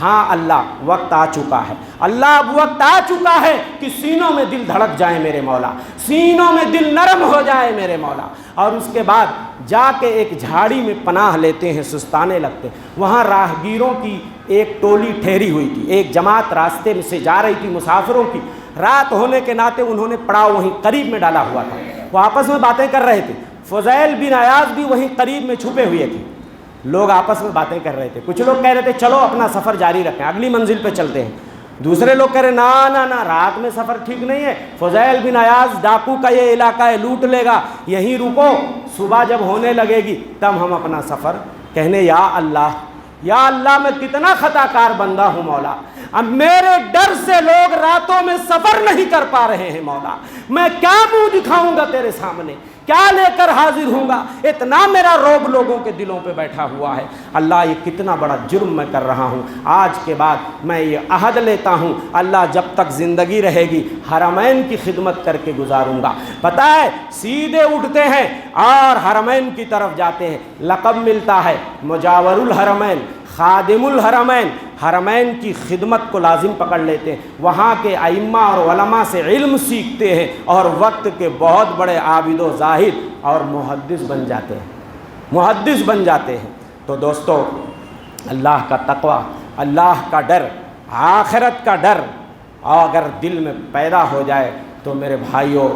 ہاں اللہ وقت آ چکا ہے، اللہ اب وقت آ چکا ہے کہ سینوں میں دل دھڑک جائیں میرے مولا، سینوں میں دل نرم ہو جائے میرے مولا۔ اور اس کے بعد جا کے ایک جھاڑی میں پناہ لیتے ہیں، سستانے لگتے ہیں۔ وہاں راہگیروں کی ایک ٹولی ٹھہری ہوئی تھی، ایک جماعت راستے میں سے جا رہی تھی مسافروں کی، رات ہونے کے ناطے انہوں نے پڑاؤ وہیں قریب میں ڈالا ہوا تھا، وہ آپس میں باتیں کر رہے تھے۔ فضیل بن عیاض بھی وہیں قریب میں چھپے ہوئے تھے، لوگ آپس میں باتیں کر رہے تھے۔ کچھ لوگ کہہ رہے تھے چلو اپنا سفر جاری رکھیں، اگلی منزل پہ چلتے ہیں۔ دوسرے لوگ کہہ رہے نا رات میں سفر ٹھیک نہیں ہے، فضیل بن عیاض ڈاکو کا یہ علاقہ ہے، لوٹ لے گا، یہیں رکو، صبح جب ہونے لگے گی تب ہم اپنا سفر۔ کہنے یا اللہ میں کتنا خطا کار بندہ ہوں مولا، اب میرے ڈر سے لوگ راتوں میں سفر نہیں کر پا رہے ہیں مولا، میں کیا منہ دکھاؤں گا تیرے سامنے، کیا لے کر حاضر ہوں گا، اتنا میرا رعب لوگوں کے دلوں پہ بیٹھا ہوا ہے۔ اللہ یہ کتنا بڑا جرم میں کر رہا ہوں، آج کے بعد میں یہ عہد لیتا ہوں اللہ جب تک زندگی رہے گی حرمین کی خدمت کر کے گزاروں گا۔ پتہ ہے سیدھے اٹھتے ہیں اور حرمین کی طرف جاتے ہیں، لقب ملتا ہے مجاور الحرمین، خادم الحرمین، حرمین کی خدمت کو لازم پکڑ لیتے ہیں، وہاں کے ائمہ اور علماء سے علم سیکھتے ہیں اور وقت کے بہت بڑے عابد و زاہد اور محدث بن جاتے ہیں۔ تو دوستو اللہ کا تقوی، اللہ کا ڈر، آخرت کا ڈر اگر دل میں پیدا ہو جائے تو میرے بھائیوں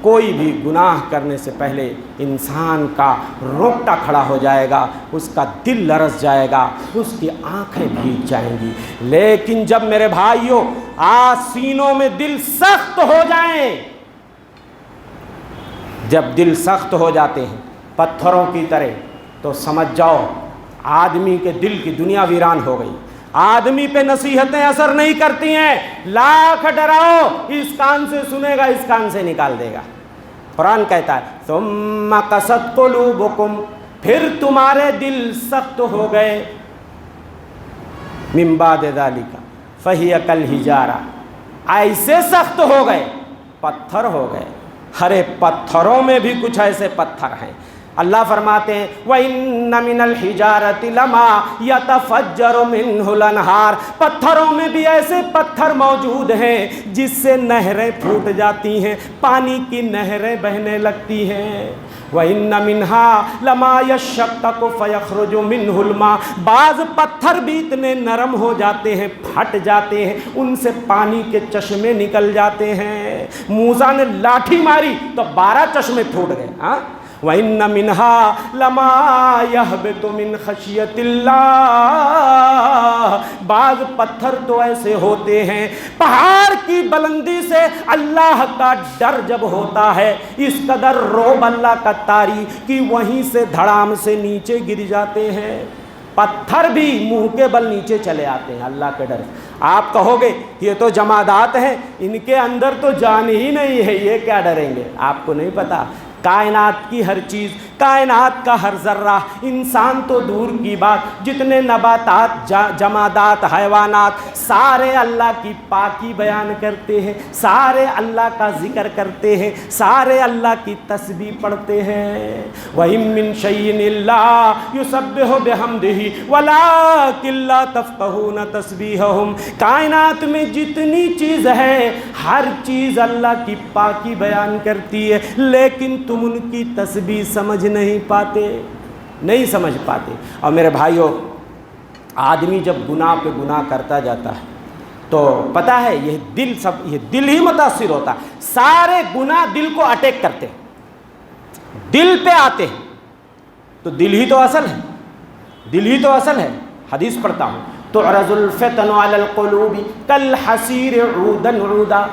کوئی بھی گناہ کرنے سے پہلے انسان کا رونگٹا کھڑا ہو جائے گا، اس کا دل لرز جائے گا، اس کی آنکھیں بھیگ جائیں گی۔ لیکن جب میرے بھائیوں سینوں میں دل سخت ہو جائیں، جب دل سخت ہو جاتے ہیں پتھروں کی طرح، تو سمجھ جاؤ آدمی کے دل کی دنیا ویران ہو گئی، آدمی پہ نصیحتیں اثر نہیں کرتی ہیں، لاکھ ڈراؤ اس کان سے سنے گا اس کان سے نکال دے گا۔ قرآن کہتا ہے ثم قست قلوبکم، پھر تمہارے دل سخت ہو گئے، من بعد ذالک فہی کالحجارہ، ایسے سخت ہو گئے پتھر ہو گئے۔ ہرے پتھروں میں بھی کچھ ایسے پتھر ہیں، اللہ فرماتے ہیں وَإِنَّ مِنَ الْحِجَارَةِ لَمَا يَتَفَجَّرُ مِنْهُ الْأَنْهَارُ، پتھروں میں بھی ایسے پتھر موجود ہیں جس سے نہریں پھوٹ جاتی ہیں، پانی کی نہریں بہنے لگتی ہیں۔ وَإِنَّ مِنْهَا لَمَا يَشَّقَّقُ فَيَخْرُجُ مِنْهُ الْمَاءُ، بعض پتھر بھی اتنے نرم ہو جاتے ہیں، پھٹ جاتے ہیں، ان سے پانی کے چشمے نکل جاتے ہیں۔ موسیٰ نے لاٹھی ماری تو 12 چشمے پھوٹ گئے۔ وَإِنَّ مِنْهَا لَمَا يَهْبِطُ مِنْ خَشْيَةِ اللَّهِ، بعض پتھر تو ایسے ہوتے ہیں پہاڑ کی بلندی سے اللہ کا ڈر جب ہوتا ہے اس قدر رعب اللہ کا طاری کہ وہیں سے دھڑام سے نیچے گر جاتے ہیں، پتھر بھی منہ کے بل نیچے چلے آتے ہیں اللہ کے ڈر۔ آپ کہو گے یہ تو جمادات ہیں، ان کے اندر تو جان ہی نہیں ہے، یہ کیا ڈریں گے؟ آپ کو نہیں پتا کائنات کی ہر چیز، کائنات کا ہر ذرہ، انسان تو دور کی بات، جتنے نباتات، جمادات، حیوانات، سارے اللہ کی پاکی بیان کرتے ہیں، سارے اللہ کا ذکر کرتے ہیں، سارے اللہ کی تسبیح پڑھتے ہیں۔ وَإِن مِّن شَيْءٍ إِلَّا يُسَبِّحُ بِحَمْدِهِ وَلَٰكِن لَّا تَفْقَهُونَ تَسْبِيحَهُمْ، کائنات میں جتنی چیز ہے ہر چیز اللہ کی پاکی بیان کرتی ہے، لیکن تم ان کی تسبیح سمجھ نہیں پاتے۔ اور میرے بھائیوں آدمی جب گناہ پہ گناہ کرتا جاتا ہے تو پتہ ہے یہ دل ہی متاثر ہوتا ہے، سارے گناہ دل کو اٹیک کرتے ہیں، دل پہ آتے ہیں، تو دل ہی تو اصل ہے۔ حدیث پڑھتا ہوں تعرض الفتن علی القلوب کالحصیر عودا عودا،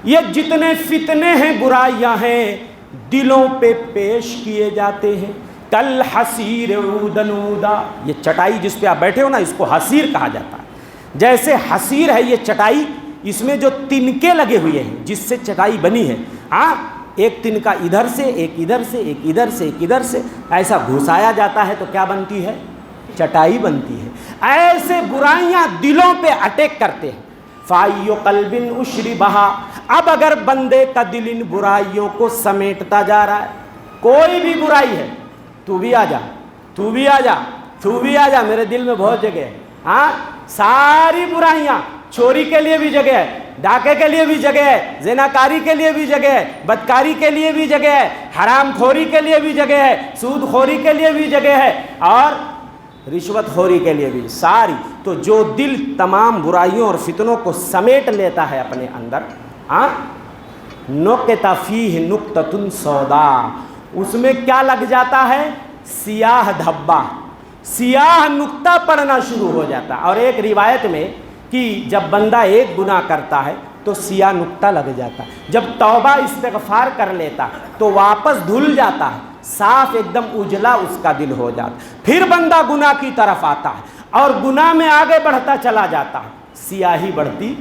یہ جتنے فتنے ہیں برائیاں ہیں دلوں پہ پیش کیے جاتے ہیں، کالحصیر عودا عودا، یہ چٹائی جس پہ آپ بیٹھے ہو نا اس کو حصیر کہا جاتا ہے، جیسے حصیر ہے یہ چٹائی، اس میں جو تنکے لگے ہوئے ہیں جس سے چٹائی بنی ہے، ایک تنکا ادھر سے ایک ادھر سے ایک ادھر سے ایک ادھر سے ایسا گھسایا جاتا ہے تو کیا بنتی ہے؟ چٹائی بنتی ہے۔ ایسے برائیاں دلوں پہ اٹیک کرتے ہیں۔ فَأَيُّ قَلْبٍ أُشْرِبَهَا، اب اگر بندے کا دل ان برائیوں کو سمیٹتا جا رہا ہے، کوئی بھی برائی ہے، تو بھی آ جا، میرے دل میں بہت جگہ ہے، ساری برائیاں، چوری کے لیے بھی جگہ ہے، ڈاکے کے لیے بھی جگہ ہے، زناکاری کے لیے بھی جگہ ہے، بدکاری کے لیے بھی جگہ ہے، حرام خوری کے لیے بھی جگہ ہے، سود خوری کے لیے بھی جگہ ہے، اور رشوت خوری کے لیے بھی، ساری۔ تو جو دل تمام برائیوں اور فتنوں کو سمیٹ لیتا ہے اپنے اندر، نُقِطَ فِيهِ نُقْطَةٌ سَوْدَاء، اس میں کیا لگ جاتا ہے؟ سیاہ دھبا، سیاہ نقطہ پڑنا شروع ہو جاتا ہے۔ اور ایک روایت میں کہ جب بندہ ایک گناہ کرتا ہے تو سیاہ نقطہ لگ جاتا ہے، جب توبہ استغفار کر لیتا تو واپس دھل جاتا ہے، صاف ایک دم اجلا اس کا دل ہو جاتا، پھر بندہ گناہ کی طرف آتا ہے اور گناہ میں آگے بڑھتا چلا جاتا ہے، سیاہی بڑھتی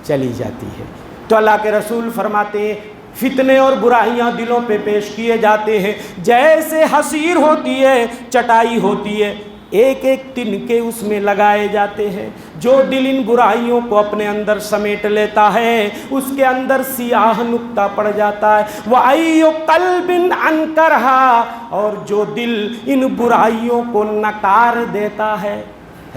چلی جاتی ہے۔ تو اللہ کے رسول فرماتے ہیں فتنے اور برائیاں دلوں پہ پیش کیے جاتے ہیں جیسے حصیر ہوتی ہے، چٹائی ہوتی ہے، ایک ایک تنکے اس میں لگائے جاتے ہیں۔ جو دل ان برائیوں کو اپنے اندر سمیٹ لیتا ہے اس کے اندر سیاہ نقطہ پڑ جاتا ہے۔ وَأَيُّ قَلْبٍ أَنْكَرَهَا، اور جو دل ان برائیوں کو نکار دیتا ہے،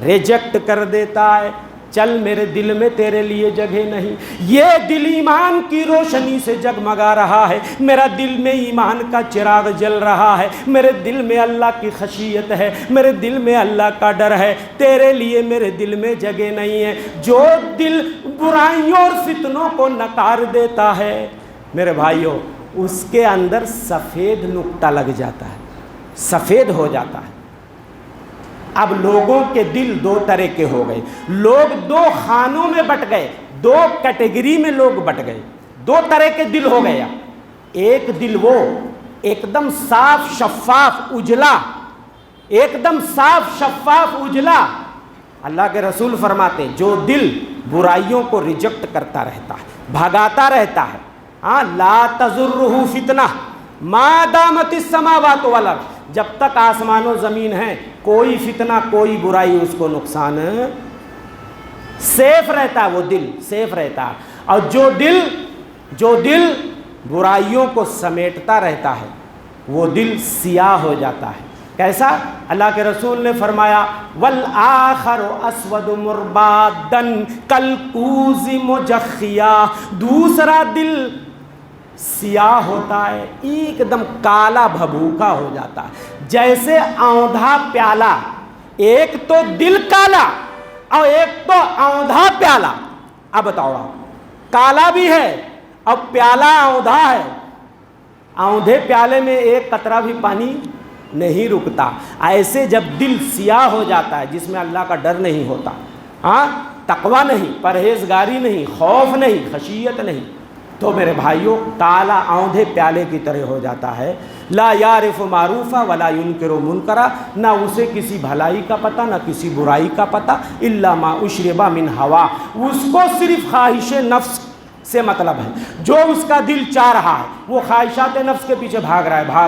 ریجیکٹ کر دیتا ہے، چل میرے دل میں تیرے لیے جگہ نہیں، یہ دل ایمان کی روشنی سے جگمگا رہا ہے، میرا دل میں ایمان کا چراغ جل رہا ہے، میرے دل میں اللہ کی خشیت ہے، میرے دل میں اللہ کا ڈر ہے، تیرے لیے میرے دل میں جگہ نہیں ہے۔ جو دل برائیوں اور فتنوں کو نکار دیتا ہے میرے بھائیوں، اس کے اندر سفید نقطہ لگ جاتا ہے، سفید ہو جاتا ہے۔ اب لوگوں کے دل دو طرح کے ہو گئے، لوگ دو خانوں میں بٹ گئے، دو کیٹیگری میں لوگ بٹ گئے، دو طرح کے دل ہو گیا۔ ایک دل وہ ایک دم صاف شفاف اجلا، ایک دم صاف شفاف اجلا، اللہ کے رسول فرماتے ہیں جو دل برائیوں کو ریجیکٹ کرتا رہتا ہے، بھگاتا رہتا ہے، لا تضرہ فتنہ ما دامت السماوات والارض، جب تک آسمان و زمین ہے کوئی فتنہ کوئی برائی اس کو نقصان، سیف رہتا ہے وہ دل، سیف رہتا ہے۔ اور جو دل برائیوں کو سمیٹتا رہتا ہے وہ دل سیاہ ہو جاتا ہے۔ کیسا؟ اللہ کے رسول نے فرمایا والآخر اسود مربادا کالکوز مجخیا، دوسرا دل سیاہ ہوتا ہے، ایک دم کالا بھبوکا ہو جاتا ہے جیسے اوندھا پیالہ، ایک تو دل کالا اور ایک تو اوندھا پیالہ۔ اب بتاؤ آپ، کالا بھی ہے اور پیالہ اوندھا ہے، اوندھے پیالے میں ایک قطرہ بھی پانی نہیں رکتا۔ ایسے جب دل سیاہ ہو جاتا ہے جس میں اللہ کا ڈر نہیں ہوتا، تقویٰ نہیں، پرہیزگاری نہیں، خوف نہیں، خشیت نہیں، تو میرے بھائیوں کالا اوندھے پیالے کی طرح ہو جاتا ہے۔ لا یعرف معروفا ولا ینکر منکرا، نہ اسے کسی بھلائی کا پتہ نہ کسی برائی کا پتہ، الا ما اشرب من ہوا، اس کو صرف خواہش نفس سے مطلب ہے، جو اس کا دل چاہ رہا ہے وہ خواہشات نفس کے پیچھے بھاگ رہا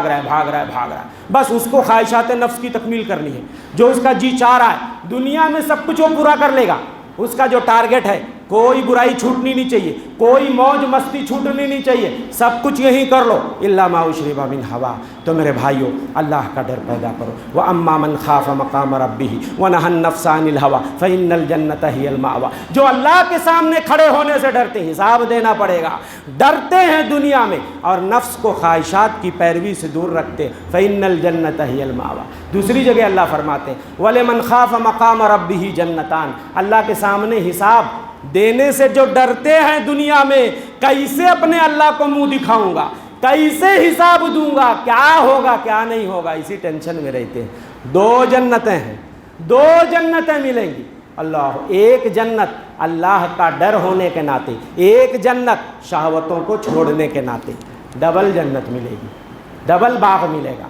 ہے، بس اس کو خواہشات نفس کی تکمیل کرنی ہے، جو اس کا جی چاہ رہا ہے دنیا میں سب کچھ وہ پورا کر لے گا، اس کا جو ٹارگٹ ہے کوئی برائی چھوٹنی نہیں چاہیے، کوئی موج مستی چھوٹنی نہیں چاہیے، سب کچھ یہی کر لو الا ما اشرب من ہوا۔ تو میرے بھائیوں اللہ کا ڈر پیدا کرو۔ واما من خاف مقام ربہ ونہى النفس عن الہوى فان الجنۃ ہی المأوى، جو اللہ کے سامنے کھڑے ہونے سے ڈرتے ہیں، حساب دینا پڑے گا، ڈرتے ہیں دنیا میں اور نفس کو خواہشات کی پیروی سے دور رکھتے ہیں، فان الجنۃ ہی المأوى۔ دوسری جگہ اللہ فرماتے ہیں ولمن خاف مقام ربہ جنتان، اللہ کے سامنے حساب دینے سے جو ڈرتے ہیں دنیا میں، کیسے اپنے اللہ کو منہ دکھاؤں گا، کیسے حساب دوں گا، کیا ہوگا کیا نہیں ہوگا، اسی ٹینشن میں رہتے ہیں۔ دو جنتیں ہیں، دو جنتیں ملیں گی، اللہ ایک جنت اللہ کا ڈر ہونے کے ناطے، ایک جنت شہوتوں کو چھوڑنے کے ناطے، ڈبل جنت ملے گی، ڈبل باغ ملے گا،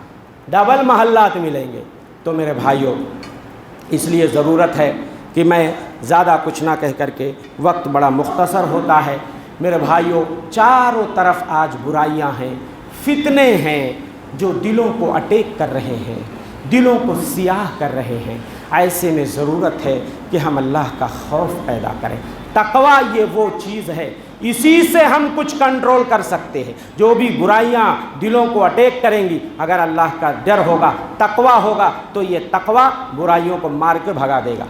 ڈبل محلات ملیں گے۔ تو میرے بھائیوں اس لیے ضرورت ہے کہ میں زیادہ کچھ نہ کہہ کر کے، وقت بڑا مختصر ہوتا ہے میرے بھائیوں، چاروں طرف آج برائیاں ہیں، فتنے ہیں جو دلوں کو اٹیک کر رہے ہیں، دلوں کو سیاہ کر رہے ہیں۔ ایسے میں ضرورت ہے کہ ہم اللہ کا خوف پیدا کریں۔ تقویٰ یہ وہ چیز ہے، اسی سے ہم کچھ کنٹرول کر سکتے ہیں۔ جو بھی برائیاں دلوں کو اٹیک کریں گی، اگر اللہ کا ڈر ہوگا، تقویٰ ہوگا، تو یہ تقویٰ برائیوں کو مار کے بھگا دے گا۔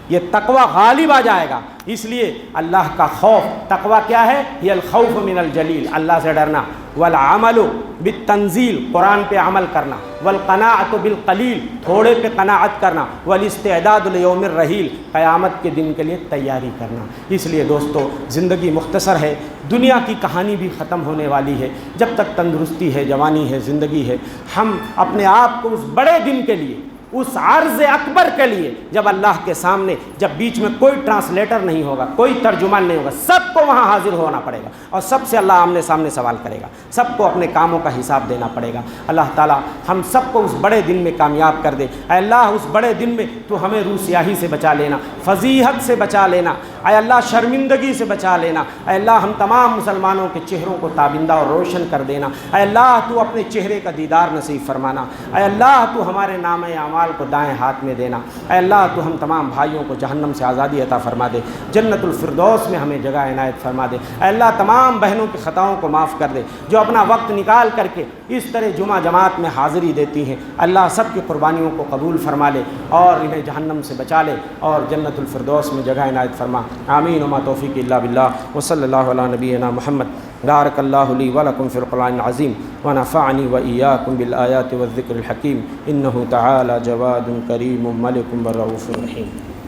یہ تقوی غالب آ جائے گا۔ اس لیے اللہ کا خوف، تقوی کیا ہے؟ یہ الخوف من الجلیل، اللہ سے ڈرنا، والعمل بالتنزیل، قرآن پہ عمل کرنا، والقناعت بالقلیل، تھوڑے پہ قناعت کرنا، والاستعداد لیوم الرحیل، قیامت کے دن کے لیے تیاری کرنا۔ اس لیے دوستو زندگی مختصر ہے، دنیا کی کہانی بھی ختم ہونے والی ہے، جب تک تندرستی ہے، جوانی ہے، زندگی ہے، ہم اپنے آپ کو اس بڑے دن کے لیے، اس عرض اکبر کے لیے، جب اللہ کے سامنے، جب بیچ میں کوئی ٹرانسلیٹر نہیں ہوگا، کوئی ترجمان نہیں ہوگا، سب کو وہاں حاضر ہونا پڑے گا اور سب سے اللہ آمنے سامنے سوال کرے گا، سب کو اپنے کاموں کا حساب دینا پڑے گا۔ اللہ تعالیٰ ہم سب کو اس بڑے دن میں کامیاب کر دے۔ اے اللہ اس بڑے دن میں تو ہمیں روح سیاہی سے بچا لینا، فضیحت سے بچا لینا، اے اللہ شرمندگی سے بچا لینا، اے اللہ ہم تمام مسلمانوں کے چہروں کو تابندہ اور روشن کر دینا، اے اللہ تو اپنے چہرے کا دیدار نصیب فرمانا، اے اللہ تو ہمارے نام اعمال کو دائیں ہاتھ میں دینا، اے اللہ تو ہم تمام بھائیوں کو جہنم سے آزادی عطا فرما دے، جنت الفردوس میں ہمیں جگہ عنایت فرما دے، اے اللہ تمام بہنوں کی خطاؤں کو معاف کر دے جو اپنا وقت نکال کر کے اس طرح جمعہ جماعت میں حاضری دیتی ہیں، اللہ سب کی قربانیوں کو قبول فرما لے اور انہیں جہنم سے بچا لے اور جنت الفردوس میں جگہ عنایت فرما۔ آمین وما توفیق الا باللہ وصلی اللہ علی نبینا محمد۔ بارک اللہ لی ولکم فی القرآن العظیم ونفعنی وإیاکم بالآیات والذکر الحکیم، انہ تعالی جواد کریم ملک رؤوف رحیم۔